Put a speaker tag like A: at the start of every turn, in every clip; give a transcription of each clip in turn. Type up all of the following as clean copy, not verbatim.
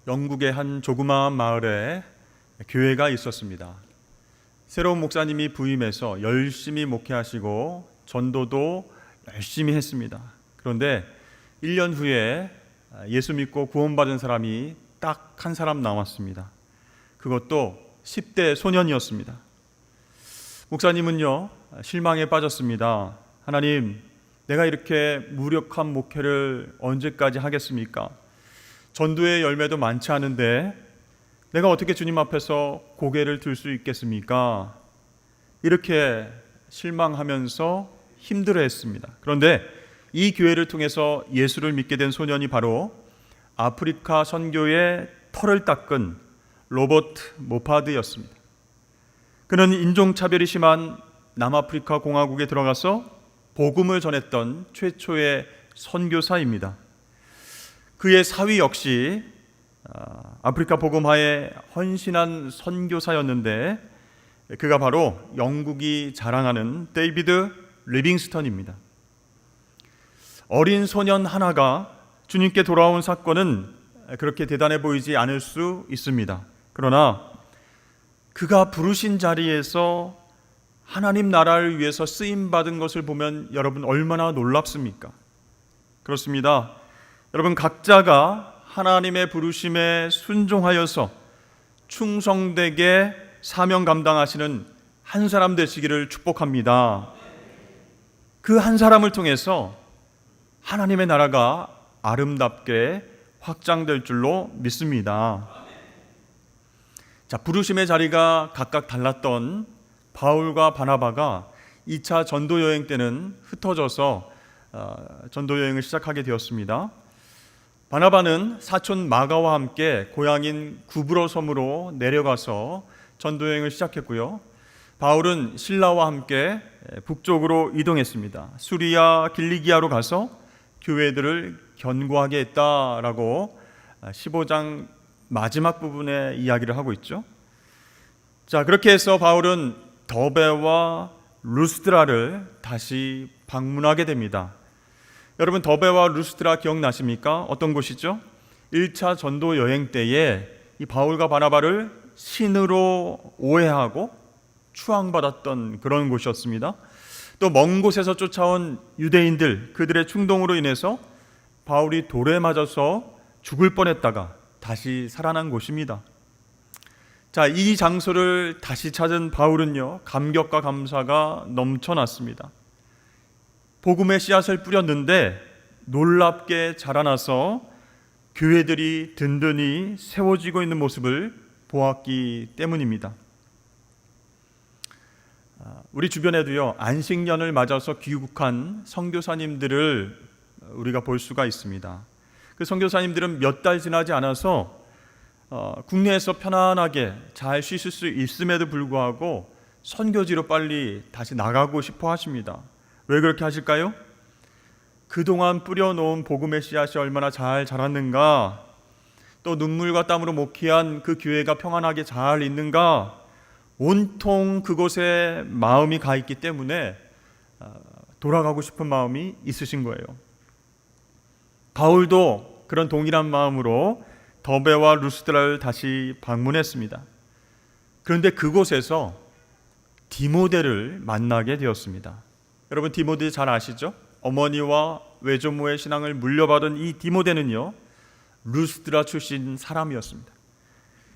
A: 영국의 한 조그마한 마을에 교회가 있었습니다. 새로운 목사님이 부임해서 열심히 목회하시고 전도도 열심히 했습니다. 그런데 1년 후에 예수 믿고 구원받은 사람이 딱 한 사람 남았습니다. 그것도 10대 소년이었습니다. 목사님은요, 실망에 빠졌습니다. 하나님, 내가 이렇게 무력한 목회를 언제까지 하겠습니까? 전도의 열매도 많지 않은데 내가 어떻게 주님 앞에서 고개를 들 수 있겠습니까? 이렇게 실망하면서 힘들어했습니다. 그런데 이 교회를 통해서 예수를 믿게 된 소년이 바로 아프리카 선교의 털을 닦은 로버트 모파드였습니다. 그는 인종차별이 심한 남아프리카 공화국에 들어가서 복음을 전했던 최초의 선교사입니다. 그의 사위 역시 아프리카 복음화에 헌신한 선교사였는데 그가 바로 영국이 자랑하는 데이비드 리빙스턴입니다. 어린 소년 하나가 주님께 돌아온 사건은 그렇게 대단해 보이지 않을 수 있습니다. 그러나 그가 부르신 자리에서 하나님 나라를 위해서 쓰임받은 것을 보면 여러분 얼마나 놀랍습니까? 그렇습니다. 여러분 각자가 하나님의 부르심에 순종하여서 충성되게 사명 감당하시는 한 사람 되시기를 축복합니다. 그 한 사람을 통해서 하나님의 나라가 아름답게 확장될 줄로 믿습니다. 자, 부르심의 자리가 각각 달랐던 바울과 바나바가 2차 전도 여행 때는 흩어져서 전도 여행을 시작하게 되었습니다. 바나바는 사촌 마가와 함께 고향인 구브로 섬으로 내려가서 전도 여행을 시작했고요. 바울은 실라와 함께 북쪽으로 이동했습니다. 수리아 길리기아로 가서 교회들을 견고하게 했다라고 15장 마지막 부분의 이야기를 하고 있죠. 자, 그렇게 해서 바울은 더베와 루스드라를 다시 방문하게 됩니다. 여러분 더베와 루스드라 기억나십니까? 어떤 곳이죠? 1차 전도 여행 때에 이 바울과 바나바를 신으로 오해하고 추앙받았던 그런 곳이었습니다. 또 먼 곳에서 쫓아온 유대인들, 그들의 충동으로 인해서 바울이 돌에 맞아서 죽을 뻔했다가 다시 살아난 곳입니다. 자, 이 장소를 다시 찾은 바울은요, 감격과 감사가 넘쳐났습니다. 복음의 씨앗을 뿌렸는데 놀랍게 자라나서 교회들이 든든히 세워지고 있는 모습을 보았기 때문입니다. 우리 주변에도요, 안식년을 맞아서 귀국한 선교사님들을 우리가 볼 수가 있습니다. 그 선교사님들은 몇 달 지나지 않아서 국내에서 편안하게 잘 쉬실 수 있음에도 불구하고 선교지로 빨리 다시 나가고 싶어 하십니다. 왜 그렇게 하실까요? 그동안 뿌려놓은 복음의 씨앗이 얼마나 잘 자랐는가, 또 눈물과 땀으로 목회한 그 교회가 평안하게 잘 있는가, 온통 그곳에 마음이 가 있기 때문에 돌아가고 싶은 마음이 있으신 거예요. 바울도 그런 동일한 마음으로 더베와 루스드라를 다시 방문했습니다. 그런데 그곳에서 디모데를 만나게 되었습니다. 여러분 디모데 잘 아시죠? 어머니와 외조모의 신앙을 물려받은 이 디모데는요, 루스드라 출신 사람이었습니다.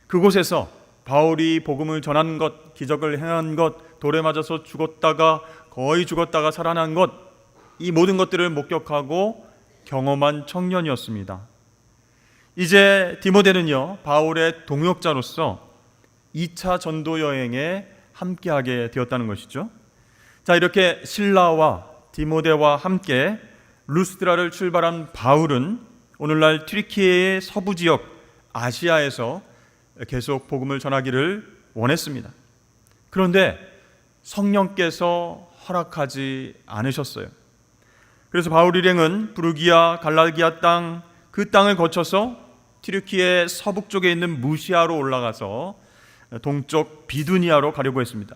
A: 그곳에서 바울이 복음을 전한 것, 기적을 행한 것, 돌에 맞아서 죽었다가 거의 죽었다가 살아난 것, 이 모든 것들을 목격하고 경험한 청년이었습니다. 이제 디모데는요, 바울의 동역자로서 2차 전도 여행에 함께하게 되었다는 것이죠. 자, 이렇게 실라와 디모데와 함께 루스드라를 출발한 바울은 오늘날 튀르키예의 서부 지역 아시아에서 계속 복음을 전하기를 원했습니다. 그런데 성령께서 허락하지 않으셨어요. 그래서 바울 일행은 부르기아, 갈라기아 땅, 그 땅을 거쳐서 튀르키예 서북쪽에 있는 무시아로 올라가서 동쪽 비두니아로 가려고 했습니다.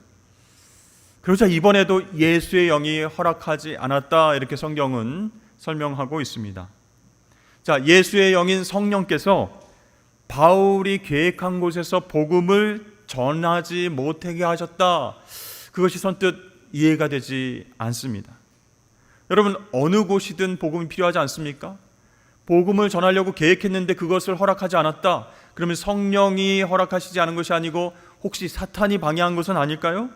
A: 그러자 이번에도 예수의 영이 허락하지 않았다, 이렇게 성경은 설명하고 있습니다. 자, 예수의 영인 성령께서 바울이 계획한 곳에서 복음을 전하지 못하게 하셨다. 그것이 선뜻 이해가 되지 않습니다. 여러분, 어느 곳이든 복음이 필요하지 않습니까? 복음을 전하려고 계획했는데 그것을 허락하지 않았다. 그러면 성령이 허락하시지 않은 것이 아니고 혹시 사탄이 방해한 것은 아닐까요?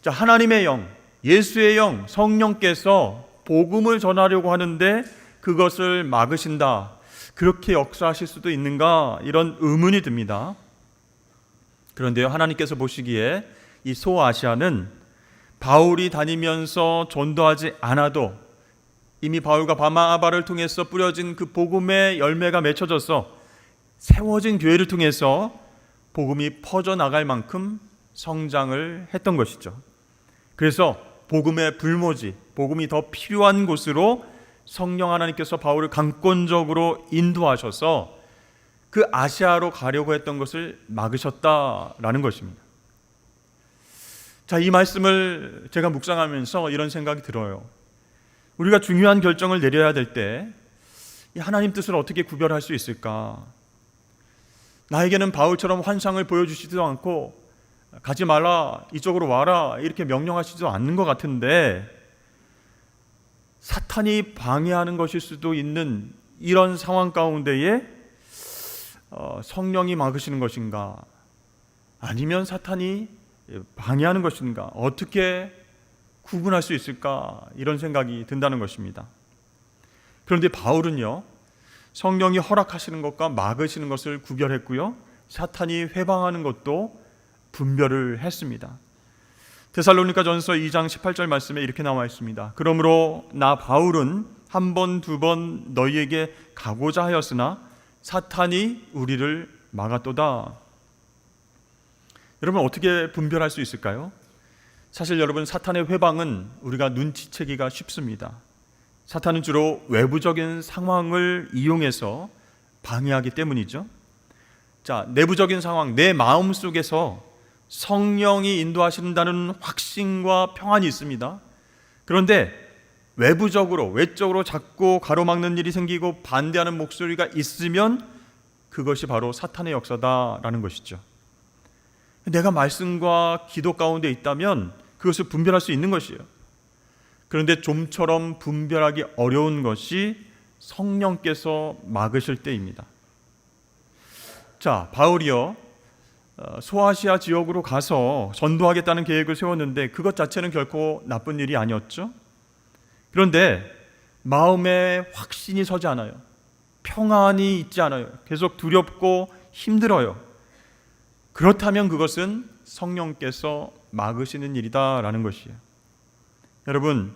A: 자, 하나님의 영, 예수의 영, 성령께서 복음을 전하려고 하는데 그것을 막으신다. 그렇게 역사하실 수도 있는가? 이런 의문이 듭니다. 그런데요, 하나님께서 보시기에 이 소아시아는 바울이 다니면서 전도하지 않아도 이미 바울과 바나바를 통해서 뿌려진 그 복음의 열매가 맺혀져서 세워진 교회를 통해서 복음이 퍼져나갈 만큼 성장을 했던 것이죠. 그래서 복음의 불모지, 복음이 더 필요한 곳으로 성령 하나님께서 바울을 강권적으로 인도하셔서 그 아시아로 가려고 했던 것을 막으셨다라는 것입니다. 자, 이 말씀을 제가 묵상하면서 이런 생각이 들어요. 우리가 중요한 결정을 내려야 될 때 하나님 뜻을 어떻게 구별할 수 있을까? 나에게는 바울처럼 환상을 보여주시지도 않고 가지 말라, 이쪽으로 와라 이렇게 명령하시지도 않는 것 같은데 사탄이 방해하는 것일 수도 있는 이런 상황 가운데에 성령이 막으시는 것인가? 아니면 사탄이 방해하는 것인가? 어떻게 구분할 수 있을까? 이런 생각이 든다는 것입니다. 그런데 바울은요, 성령이 허락하시는 것과 막으시는 것을 구별했고요, 사탄이 회방하는 것도 분별을 했습니다. 데살로니가전서 2장 18절 말씀에 이렇게 나와 있습니다. 그러므로 나 바울은 한 번, 두 번 너희에게 가고자 하였으나 사탄이 우리를 막았도다. 여러분, 어떻게 분별할 수 있을까요? 사실 여러분, 사탄의 회방은 우리가 눈치채기가 쉽습니다. 사탄은 주로 외부적인 상황을 이용해서 방해하기 때문이죠. 자, 내부적인 상황, 내 마음 속에서 성령이 인도하신다는 확신과 평안이 있습니다. 그런데 외부적으로, 외적으로 자꾸 가로막는 일이 생기고 반대하는 목소리가 있으면 그것이 바로 사탄의 역사다라는 것이죠. 내가 말씀과 기도 가운데 있다면 그것을 분별할 수 있는 것이에요. 그런데 좀처럼 분별하기 어려운 것이 성령께서 막으실 때입니다. 자, 바울이요, 소아시아 지역으로 가서 전도하겠다는 계획을 세웠는데 그것 자체는 결코 나쁜 일이 아니었죠. 그런데 마음에 확신이 서지 않아요. 평안이 있지 않아요. 계속 두렵고 힘들어요. 그렇다면 그것은 성령께서 막으시는 일이다라는 것이에요. 여러분,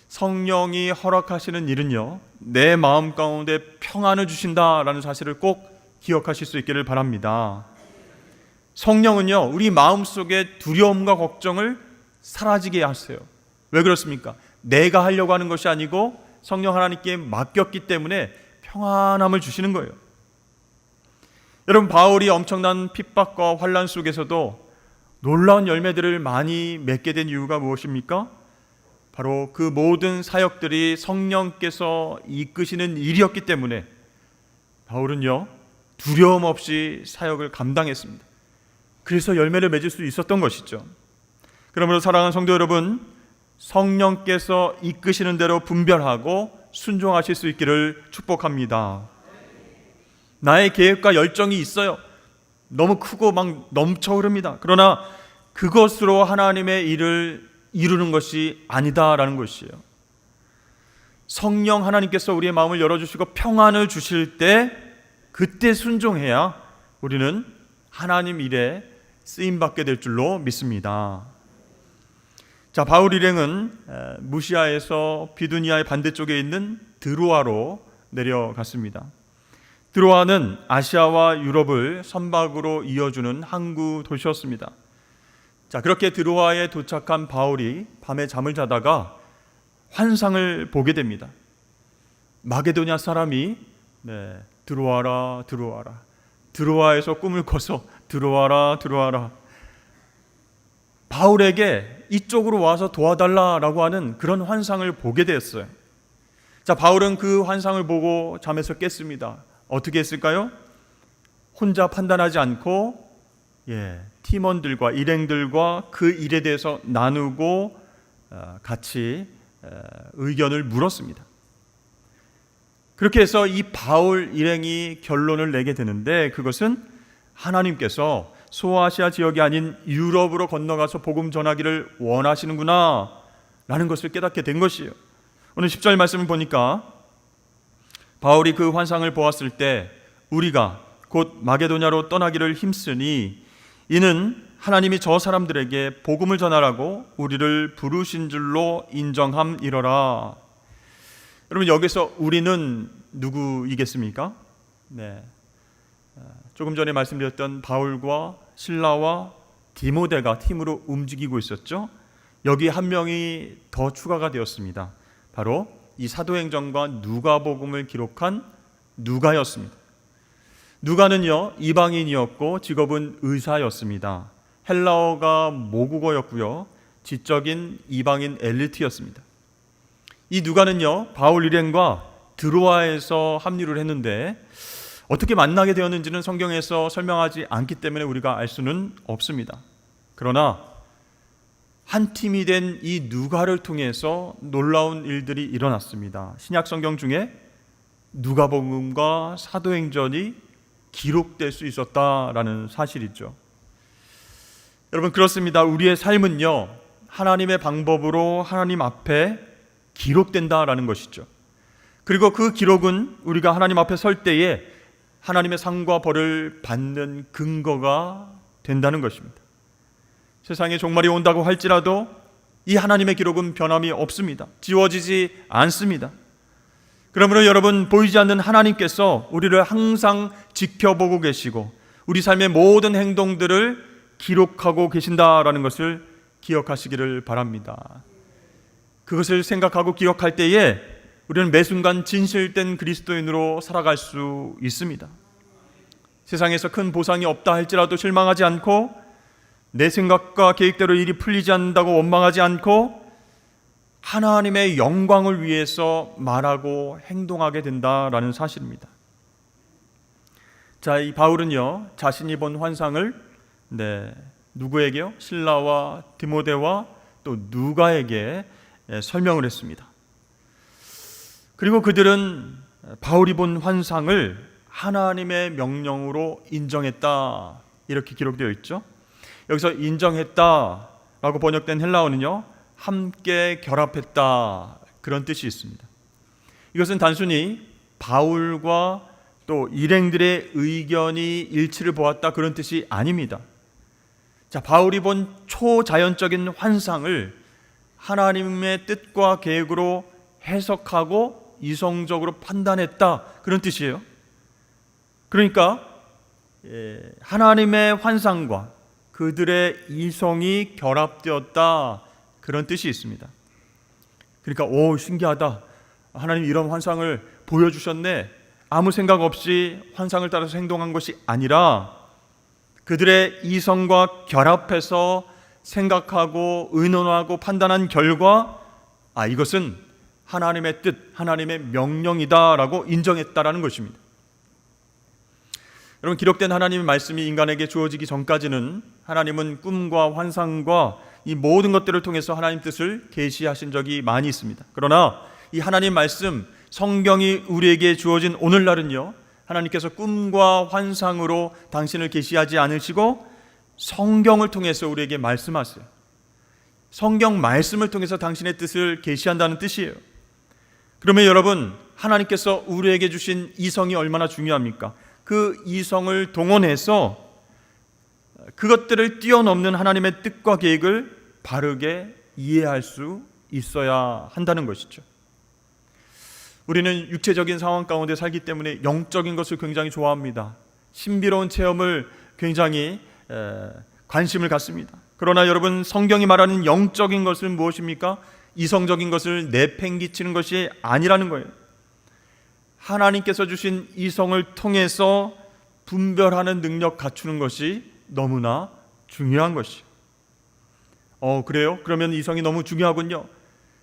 A: 성령이 허락하시는 일은요, 내 마음 가운데 평안을 주신다라는 사실을 꼭 기억하실 수 있기를 바랍니다. 성령은요, 우리 마음속에 두려움과 걱정을 사라지게 하세요. 왜 그렇습니까? 내가 하려고 하는 것이 아니고 성령 하나님께 맡겼기 때문에 평안함을 주시는 거예요. 여러분, 바울이 엄청난 핍박과 환난 속에서도 놀라운 열매들을 많이 맺게 된 이유가 무엇입니까? 바로 그 모든 사역들이 성령께서 이끄시는 일이었기 때문에 바울은요, 두려움 없이 사역을 감당했습니다. 그래서 열매를 맺을 수 있었던 것이죠. 그러므로 사랑하는 성도 여러분, 성령께서 이끄시는 대로 분별하고 순종하실 수 있기를 축복합니다. 나의 계획과 열정이 있어요. 너무 크고 막 넘쳐 흐릅니다. 그러나 그것으로 하나님의 일을 이루는 것이 아니다라는 것이에요. 성령 하나님께서 우리의 마음을 열어주시고 평안을 주실 때 그때 순종해야 우리는 하나님 일에 쓰임받게 될 줄로 믿습니다. 자, 바울 일행은 무시아에서 비두니아의 반대쪽에 있는 드로아로 내려갔습니다. 드로아는 아시아와 유럽을 선박으로 이어주는 항구 도시였습니다. 자, 그렇게 드로아에 도착한 바울이 밤에 잠을 자다가 환상을 보게 됩니다. 마게도냐 사람이 들어와라 들어와라, 드로아에서 꿈을 꿔서 들어와라 들어와라, 바울에게 이쪽으로 와서 도와달라라고 하는 그런 환상을 보게 되었어요. 자, 바울은 그 환상을 보고 잠에서 깼습니다. 어떻게 했을까요? 혼자 판단하지 않고 팀원들과 일행들과 그 일에 대해서 나누고 같이 의견을 물었습니다. 그렇게 해서 이 바울 일행이 결론을 내게 되는데, 그것은 하나님께서 소아시아 지역이 아닌 유럽으로 건너가서 복음 전하기를 원하시는구나 라는 것을 깨닫게 된 것이에요. 오늘 10절 말씀을 보니까 바울이 그 환상을 보았을 때 우리가 곧 마게도냐로 떠나기를 힘쓰니 이는 하나님이 저 사람들에게 복음을 전하라고 우리를 부르신 줄로 인정함이러라. 여러분, 여기서 우리는 누구이겠습니까? 조금 전에 말씀드렸던 바울과 실라와 디모데가 팀으로 움직이고 있었죠. 여기 한 명이 더 추가가 되었습니다. 바로 이 사도행전과 누가복음을 기록한 누가였습니다. 누가는요, 이방인이었고 직업은 의사였습니다. 헬라어가 모국어였고요, 지적인 이방인 엘리트였습니다. 이 누가는요, 바울 일행과 드로아에서 합류를 했는데 어떻게 만나게 되었는지는 성경에서 설명하지 않기 때문에 우리가 알 수는 없습니다. 그러나 한 팀이 된 이 누가를 통해서 놀라운 일들이 일어났습니다. 신약 성경 중에 누가복음과 사도행전이 기록될 수 있었다라는 사실이죠. 여러분, 그렇습니다. 우리의 삶은요, 하나님의 방법으로 하나님 앞에 기록된다라는 것이죠. 그리고 그 기록은 우리가 하나님 앞에 설 때에 하나님의 상과 벌을 받는 근거가 된다는 것입니다. 세상에 종말이 온다고 할지라도 이 하나님의 기록은 변함이 없습니다. 지워지지 않습니다. 그러므로 여러분, 보이지 않는 하나님께서 우리를 항상 지켜보고 계시고 우리 삶의 모든 행동들을 기록하고 계신다라는 것을 기억하시기를 바랍니다. 그것을 생각하고 기억할 때에 우리는 매 순간 진실된 그리스도인으로 살아갈 수 있습니다. 세상에서 큰 보상이 없다 할지라도 실망하지 않고, 내 생각과 계획대로 일이 풀리지 않는다고 원망하지 않고 하나님의 영광을 위해서 말하고 행동하게 된다라는 사실입니다. 자, 이 바울은요, 자신이 본 환상을 누구에게요? 실라와 디모데와 또 누가에게 설명을 했습니다. 그리고 그들은 바울이 본 환상을 하나님의 명령으로 인정했다, 이렇게 기록되어 있죠. 여기서 인정했다라고 번역된 헬라어는요, 함께 결합했다, 그런 뜻이 있습니다. 이것은 단순히 바울과 또 일행들의 의견이 일치를 보았다, 그런 뜻이 아닙니다. 자, 바울이 본 초자연적인 환상을 하나님의 뜻과 계획으로 해석하고 이성적으로 판단했다, 그런 뜻이에요. 그러니까 하나님의 환상과 그들의 이성이 결합되었다, 그런 뜻이 있습니다. 그러니까 신기하다, 하나님 이런 환상을 보여주셨네, 아무 생각 없이 환상을 따라서 행동한 것이 아니라 그들의 이성과 결합해서 생각하고 의논하고 판단한 결과 이것은 하나님의 뜻, 하나님의 명령이다라고 인정했다라는 것입니다. 여러분, 기록된 하나님의 말씀이 인간에게 주어지기 전까지는 하나님은 꿈과 환상과 이 모든 것들을 통해서 하나님 뜻을 계시하신 적이 많이 있습니다. 그러나 이 하나님 말씀, 성경이 우리에게 주어진 오늘날은요, 하나님께서 꿈과 환상으로 당신을 계시하지 않으시고 성경을 통해서 우리에게 말씀하세요. 성경 말씀을 통해서 당신의 뜻을 계시한다는 뜻이에요. 그러면 여러분, 하나님께서 우리에게 주신 이성이 얼마나 중요합니까? 그 이성을 동원해서 그것들을 뛰어넘는 하나님의 뜻과 계획을 바르게 이해할 수 있어야 한다는 것이죠. 우리는 육체적인 상황 가운데 살기 때문에 영적인 것을 굉장히 좋아합니다. 신비로운 체험을 굉장히 관심을 갖습니다. 그러나 여러분, 성경이 말하는 영적인 것은 무엇입니까? 이성적인 것을 내팽개치는 것이 아니라는 거예요. 하나님께서 주신 이성을 통해서 분별하는 능력 갖추는 것이 너무나 중요한 것이에요. 그래요? 그러면 이성이 너무 중요하군요.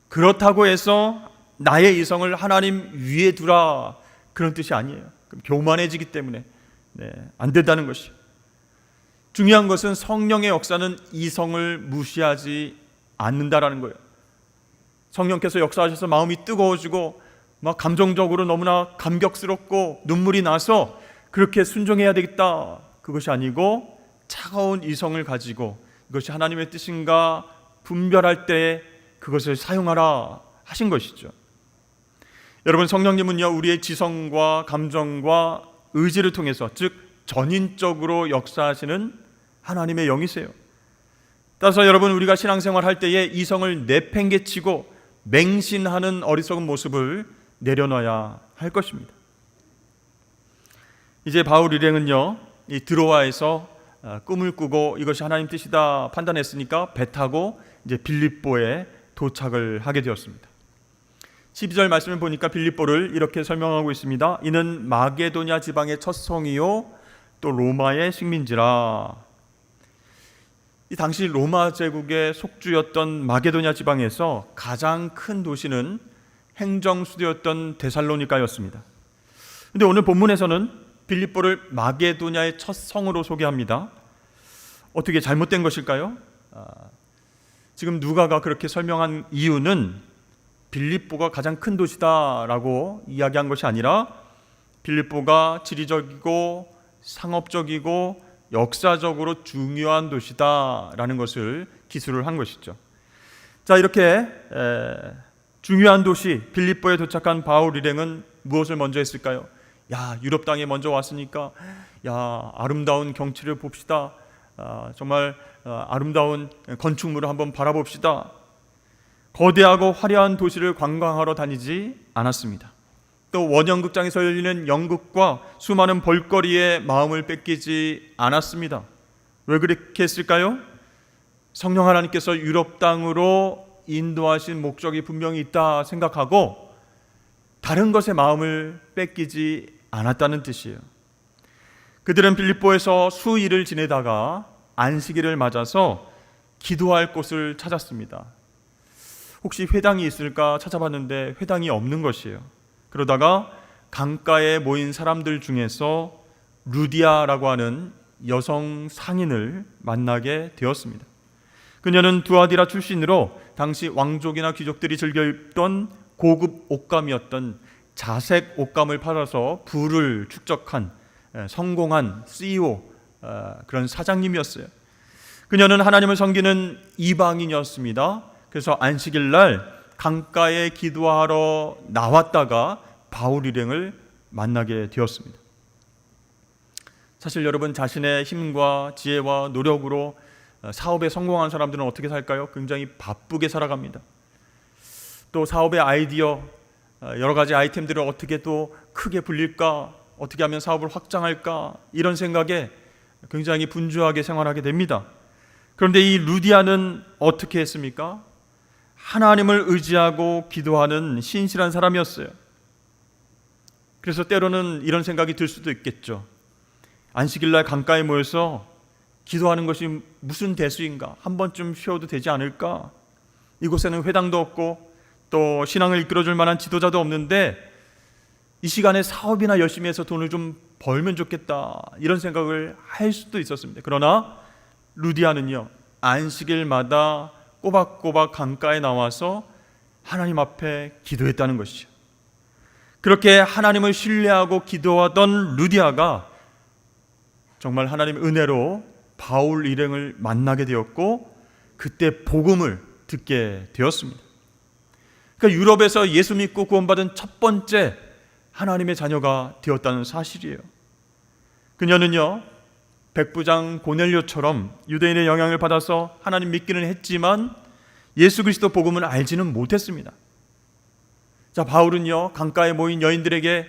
A: 그렇다고 해서 나의 이성을 하나님 위에 두라, 그런 뜻이 아니에요. 그럼 교만해지기 때문에 안 된다는 것이요. 중요한 것은 성령의 역사는 이성을 무시하지 않는다라는 거예요. 성령께서 역사하셔서 마음이 뜨거워지고 막 감정적으로 너무나 감격스럽고 눈물이 나서 그렇게 순종해야 되겠다, 그것이 아니고 차가운 이성을 가지고 이것이 하나님의 뜻인가 분별할 때 그것을 사용하라 하신 것이죠. 여러분, 성령님은요 우리의 지성과 감정과 의지를 통해서, 즉 전인적으로 역사하시는 하나님의 영이세요. 따라서 여러분, 우리가 신앙생활 할 때에 이성을 내팽개치고 맹신하는 어리석은 모습을 내려놔야 할 것입니다. 이제 바울 일행은요 이 드로아에서 꿈을 꾸고 이것이 하나님 뜻이다 판단했으니까 배 타고 이제 빌립보에 도착을 하게 되었습니다. 12절 말씀을 보니까 빌립보를 이렇게 설명하고 있습니다. 이는 마게도냐 지방의 첫 성이요 또 로마의 식민지라. 이 당시 로마 제국의 속주였던 마게도냐 지방에서 가장 큰 도시는 행정수도였던 데살로니가였습니다. 그런데 오늘 본문에서는 빌립보를 마게도냐의 첫 성으로 소개합니다. 어떻게 잘못된 것일까요? 지금 누가가 그렇게 설명한 이유는 빌립보가 가장 큰 도시다라고 이야기한 것이 아니라 빌립보가 지리적이고 상업적이고 역사적으로 중요한 도시다라는 것을 기술을 한 것이죠. 자, 이렇게 중요한 도시 빌립보에 도착한 바울 일행은 무엇을 먼저 했을까요? 유럽 땅에 먼저 왔으니까 아름다운 경치를 봅시다. 정말 아름다운 건축물을 한번 바라봅시다. 거대하고 화려한 도시를 관광하러 다니지 않았습니다. 또 원형극장에서 열리는 연극과 수많은 볼거리에 마음을 뺏기지 않았습니다. 왜 그렇게 했을까요? 성령 하나님께서 유럽 땅으로 인도하신 목적이 분명히 있다 생각하고 다른 것에 마음을 뺏기지 않았다는 뜻이에요. 그들은 빌립보에서 수일을 지내다가 안식일을 맞아서 기도할 곳을 찾았습니다. 혹시 회당이 있을까 찾아봤는데 회당이 없는 것이에요. 그러다가 강가에 모인 사람들 중에서 루디아라고 하는 여성 상인을 만나게 되었습니다. 그녀는 두아디라 출신으로 당시 왕족이나 귀족들이 즐겨 입던 고급 옷감이었던 자색 옷감을 팔아서 부를 축적한 성공한 CEO, 그런 사장님이었어요. 그녀는 하나님을 섬기는 이방인이었습니다. 그래서 안식일 날 강가에 기도하러 나왔다가 바울 일행을 만나게 되었습니다. 사실 여러분, 자신의 힘과 지혜와 노력으로 사업에 성공한 사람들은 어떻게 살까요? 굉장히 바쁘게 살아갑니다. 또 사업의 아이디어, 여러 가지 아이템들을 어떻게 또 크게 불릴까, 어떻게 하면 사업을 확장할까, 이런 생각에 굉장히 분주하게 생활하게 됩니다. 그런데 이 루디아는 어떻게 했습니까? 하나님을 의지하고 기도하는 신실한 사람이었어요. 그래서 때로는 이런 생각이 들 수도 있겠죠. 안식일날 강가에 모여서 기도하는 것이 무슨 대수인가? 한 번쯤 쉬어도 되지 않을까? 이곳에는 회당도 없고 또 신앙을 이끌어줄 만한 지도자도 없는데 이 시간에 사업이나 열심히 해서 돈을 좀 벌면 좋겠다, 이런 생각을 할 수도 있었습니다. 그러나 루디아는요, 안식일마다 꼬박꼬박 강가에 나와서 하나님 앞에 기도했다는 것이죠. 그렇게 하나님을 신뢰하고 기도하던 루디아가 정말 하나님의 은혜로 바울 일행을 만나게 되었고 그때 복음을 듣게 되었습니다. 그러니까 유럽에서 예수 믿고 구원받은 첫 번째 하나님의 자녀가 되었다는 사실이에요. 그녀는요, 백부장 고넬료처럼 유대인의 영향을 받아서 하나님 믿기는 했지만 예수 그리스도 복음을 알지는 못했습니다. 자, 바울은요, 강가에 모인 여인들에게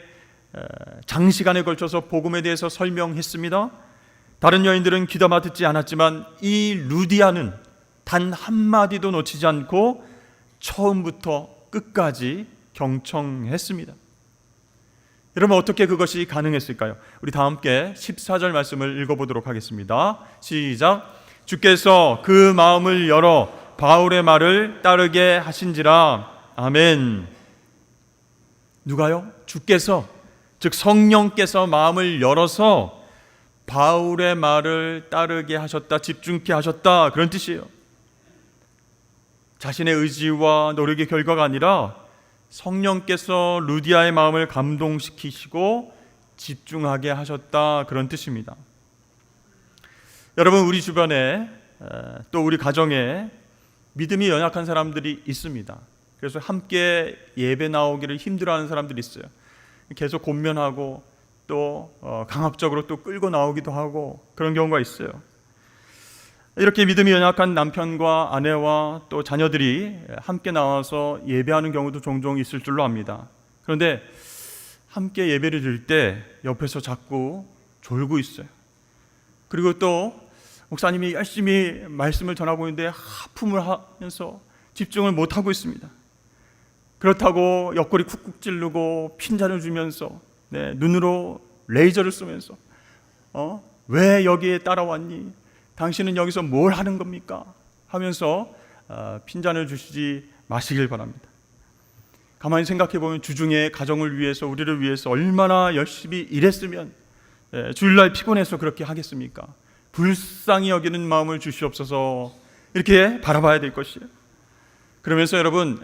A: 장시간에 걸쳐서 복음에 대해서 설명했습니다. 다른 여인들은 귀담아 듣지 않았지만 이 루디아는 단 한마디도 놓치지 않고 처음부터 끝까지 경청했습니다. 여러분, 어떻게 그것이 가능했을까요? 우리 다 함께 14절 말씀을 읽어보도록 하겠습니다. 시작. 주께서 그 마음을 열어 바울의 말을 따르게 하신지라. 아멘. 누가요? 주께서 즉 성령께서 마음을 열어서 바울의 말을 따르게 하셨다, 집중케 하셨다, 그런 뜻이에요. 자신의 의지와 노력의 결과가 아니라 성령께서 루디아의 마음을 감동시키시고 집중하게 하셨다, 그런 뜻입니다. 여러분, 우리 주변에 또 우리 가정에 믿음이 연약한 사람들이 있습니다. 그래서 함께 예배 나오기를 힘들어하는 사람들이 있어요. 계속 곤면하고 또 강압적으로 또 끌고 나오기도 하고 그런 경우가 있어요. 이렇게 믿음이 연약한 남편과 아내와 또 자녀들이 함께 나와서 예배하는 경우도 종종 있을 줄로 압니다. 그런데 함께 예배를 드릴 때 옆에서 자꾸 졸고 있어요. 그리고 또 목사님이 열심히 말씀을 전하고 있는데 하품을 하면서 집중을 못하고 있습니다. 그렇다고 옆구리 쿡쿡 찌르고 핀잔을 주면서 눈으로 레이저를 쏘면서 왜 여기에 따라왔니? 당신은 여기서 뭘 하는 겁니까? 하면서 핀잔을 주시지 마시길 바랍니다. 가만히 생각해 보면 주중에 가정을 위해서, 우리를 위해서 얼마나 열심히 일했으면 주일날 피곤해서 그렇게 하겠습니까? 불쌍히 여기는 마음을 주시옵소서, 이렇게 바라봐야 될 것이에요. 그러면서 여러분,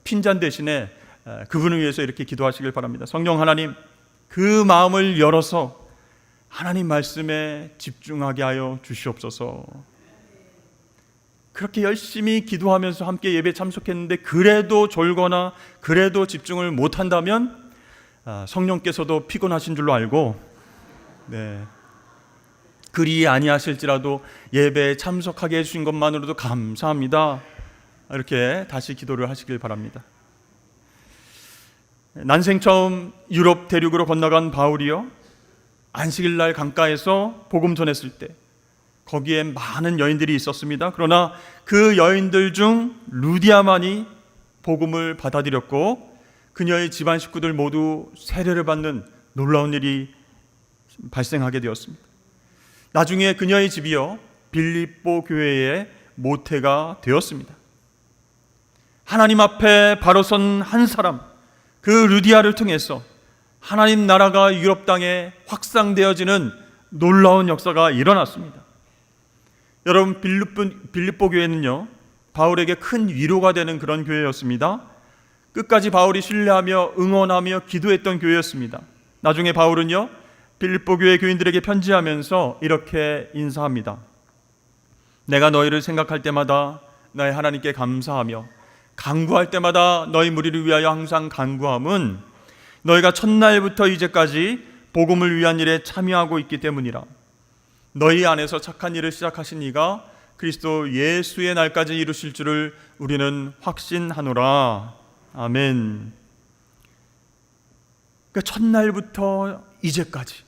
A: 핀잔 대신에 그분을 위해서 이렇게 기도하시길 바랍니다. 성령 하나님, 그 마음을 열어서 하나님 말씀에 집중하게 하여 주시옵소서. 그렇게 열심히 기도하면서 함께 예배 참석했는데 그래도 졸거나 그래도 집중을 못한다면 성령께서도 피곤하신 줄로 알고 그리 아니하실지라도 예배에 참석하게 해주신 것만으로도 감사합니다, 이렇게 다시 기도를 하시길 바랍니다. 난생 처음 유럽 대륙으로 건너간 바울이요, 안식일날 강가에서 복음 전했을 때 거기에 많은 여인들이 있었습니다. 그러나 그 여인들 중 루디아만이 복음을 받아들였고 그녀의 집안 식구들 모두 세례를 받는 놀라운 일이 발생하게 되었습니다. 나중에 그녀의 집이요, 빌립보 교회의 모태가 되었습니다. 하나님 앞에 바로 선 한 사람, 그 루디아를 통해서 하나님 나라가 유럽 땅에 확산되어지는 놀라운 역사가 일어났습니다. 여러분, 빌립보 교회는요, 바울에게 큰 위로가 되는 그런 교회였습니다. 끝까지 바울이 신뢰하며 응원하며 기도했던 교회였습니다. 나중에 바울은요, 빌립보 교회 교인들에게 편지하면서 이렇게 인사합니다. 내가 너희를 생각할 때마다 나의 하나님께 감사하며 간구할 때마다 너희 무리를 위하여 항상 간구함은 너희가 첫날부터 이제까지 복음을 위한 일에 참여하고 있기 때문이라. 너희 안에서 착한 일을 시작하신 이가 그리스도 예수의 날까지 이루실 줄을 우리는 확신하노라. 아멘. 그러니까 첫날부터 이제까지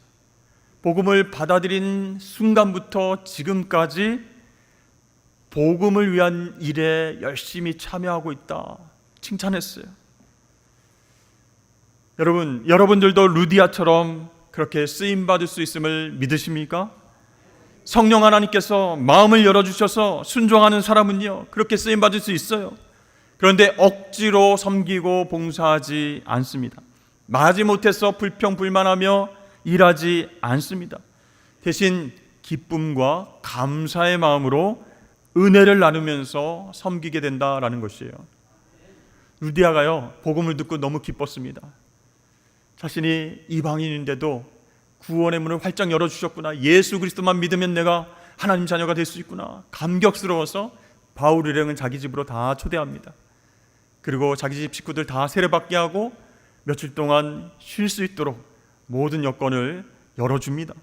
A: 복음을 받아들인 순간부터 지금까지 복음을 위한 일에 열심히 참여하고 있다, 칭찬했어요. 여러분들도 루디아처럼 그렇게 쓰임받을 수 있음을 믿으십니까? 성령 하나님께서 마음을 열어주셔서 순종하는 사람은요, 그렇게 쓰임받을 수 있어요. 그런데 억지로 섬기고 봉사하지 않습니다. 마지못해서 불평불만하며 일하지 않습니다. 대신 기쁨과 감사의 마음으로 은혜를 나누면서 섬기게 된다라는 것이에요. 루디아가요, 복음을 듣고 너무 기뻤습니다. 자신이 이방인인데도 구원의 문을 활짝 열어주셨구나, 예수 그리스도만 믿으면 내가 하나님 자녀가 될 수 있구나, 감격스러워서 바울 일행은 자기 집으로 다 초대합니다. 그리고 자기 집 식구들 다 세례받게 하고 며칠 동안 쉴 수 있도록 모든 여건을 열어줍니다.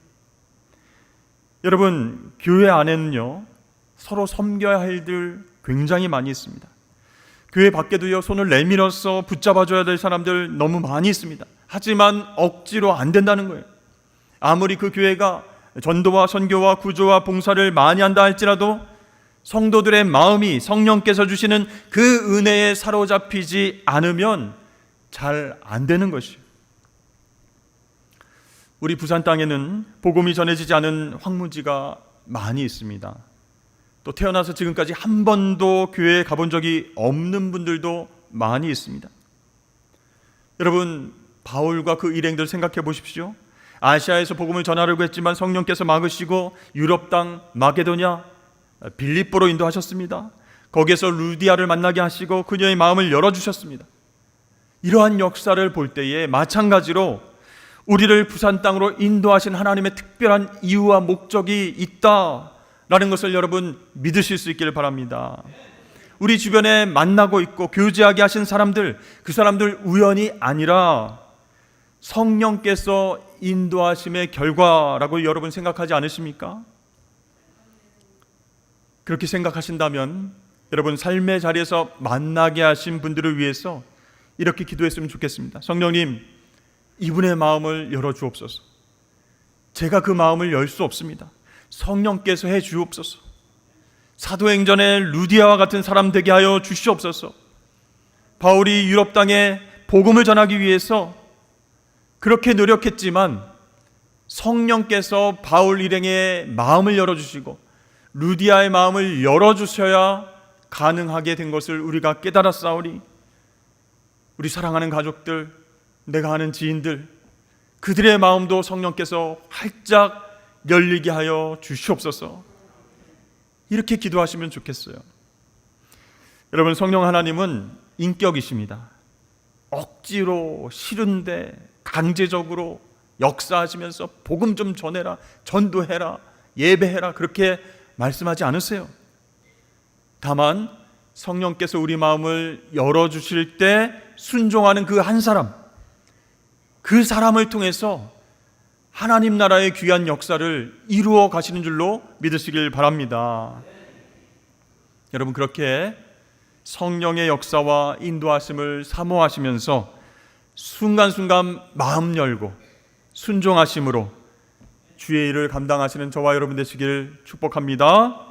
A: 여러분, 교회 안에는요, 서로 섬겨야 할 일들 굉장히 많이 있습니다. 교회 밖에도요, 손을 내밀어서 붙잡아줘야 될 사람들 너무 많이 있습니다. 하지만 억지로 안 된다는 거예요. 아무리 그 교회가 전도와 선교와 구조와 봉사를 많이 한다 할지라도 성도들의 마음이 성령께서 주시는 그 은혜에 사로잡히지 않으면 잘 안 되는 것이에요. 우리 부산 땅에는 복음이 전해지지 않은 황무지가 많이 있습니다. 또 태어나서 지금까지 한 번도 교회에 가본 적이 없는 분들도 많이 있습니다. 여러분, 바울과 그 일행들 생각해 보십시오. 아시아에서 복음을 전하려고 했지만 성령께서 막으시고 유럽 땅 마게도냐 빌립보로 인도하셨습니다. 거기에서 루디아를 만나게 하시고 그녀의 마음을 열어주셨습니다. 이러한 역사를 볼 때에 마찬가지로 우리를 부산 땅으로 인도하신 하나님의 특별한 이유와 목적이 있다라는 것을 여러분 믿으실 수 있기를 바랍니다. 우리 주변에 만나고 있고 교제하게 하신 사람들, 그 사람들 우연이 아니라 성령께서 인도하심의 결과라고 여러분 생각하지 않으십니까? 그렇게 생각하신다면 여러분 삶의 자리에서 만나게 하신 분들을 위해서 이렇게 기도했으면 좋겠습니다. 성령님, 이분의 마음을 열어주옵소서. 제가 그 마음을 열 수 없습니다. 성령께서 해 주옵소서. 사도행전의 루디아와 같은 사람 되게 하여 주시옵소서. 바울이 유럽 땅에 복음을 전하기 위해서 그렇게 노력했지만 성령께서 바울 일행의 마음을 열어주시고 루디아의 마음을 열어주셔야 가능하게 된 것을 우리가 깨달았사오니 우리 사랑하는 가족들, 내가 아는 지인들, 그들의 마음도 성령께서 활짝 열리게 하여 주시옵소서. 이렇게 기도하시면 좋겠어요. 여러분, 성령 하나님은 인격이십니다. 억지로 싫은데 강제적으로 역사하시면서 복음 좀 전해라, 전도해라, 예배해라 그렇게 말씀하지 않으세요. 다만 성령께서 우리 마음을 열어주실 때 순종하는 그 한 사람, 그 사람을 통해서 하나님 나라의 귀한 역사를 이루어 가시는 줄로 믿으시길 바랍니다. 여러분, 그렇게 성령의 역사와 인도하심을 사모하시면서 순간순간 마음 열고 순종하심으로 주의 일을 감당하시는 저와 여러분 되시길 축복합니다.